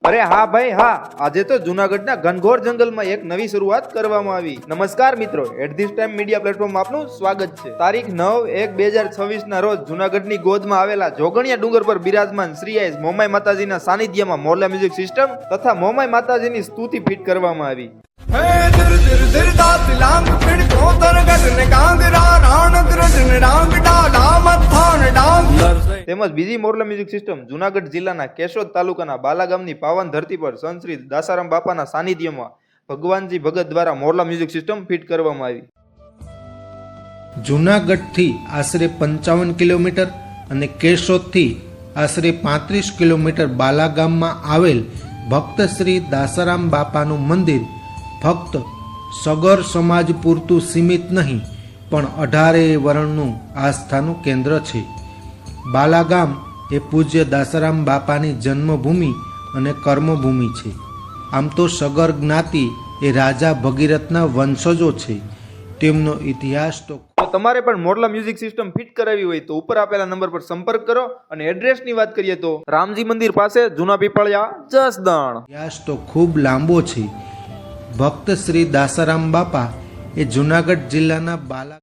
અરે હા ભાઈ હા, આજે તો જૂનાગઢના ઘનઘોર જંગલમાં એક નવી શરૂઆત કરવામાં આવી. નમસ્કાર મિત્રો, at this time media platform આપનું સ્વાગત છે. તારીખ 9/1/2026 ના રોજ જૂનાગઢની ગોદમાં આવેલા જોગણિયા ડુંગર પર બિરાજમાન શ્રી આઈસ મોમાઈ માતાજીના સાનિધ્યમાં મોરલા મ્યુઝિક સિસ્ટમ તથા મોમાઈ માતાજીની સ્તુતિ ફીટ કરવામાં આવી. તેમજ બીજી મોરલા મ્યુઝિક સિસ્ટમ જૂનાગઢ જિલ્લાના કેશોદ તાલુકાના બાલા ગામની પાવન ધરતી પર સંત શ્રી દાસારામ બાપાના સાનિધ્યમાં ભગવાનજી ભગત દ્વારા મોરલા મ્યુઝિક સિસ્ટમ ફિટ કરવામાં આવી. જૂનાગઢથી આશરે 55 કિલોમીટર અને કેશોદથી આશરે 35 કિલોમીટર બાલાગામમાં આવેલ ભક્ત શ્રી દાસારામ બાપાનું મંદિર ફક્ત સગર સમાજ પૂરતું સીમિત નહીં પણ 18 વર્ણનું આસ્થાનું કેન્દ્ર છે. બાલાગામ એ પૂજ્ય દાસારામ બાપાની જન્મભૂમિ અને કર્મભૂમિ છે. આમ તો સગર જ્ઞાતિ એ રાજા ભગીરથના વંશજો છે. તેમનો ઇતિહાસ તો તમારે પણ મોરલા મ્યુઝિક સિસ્ટમ ફિટ કરાવી હોય તો ઉપર આપેલા નંબર પર સંપર્ક કરો. અને એડ્રેસની વાત કરીએ તો રામજી મંદિર પાસે જૂના પીપળિયા જસદણ. ઇતિહાસ તો ખૂબ લાંબો છે. ભક્ત શ્રી દાસારામ બાપા એ જૂનાગઢ જિલ્લાના બાલા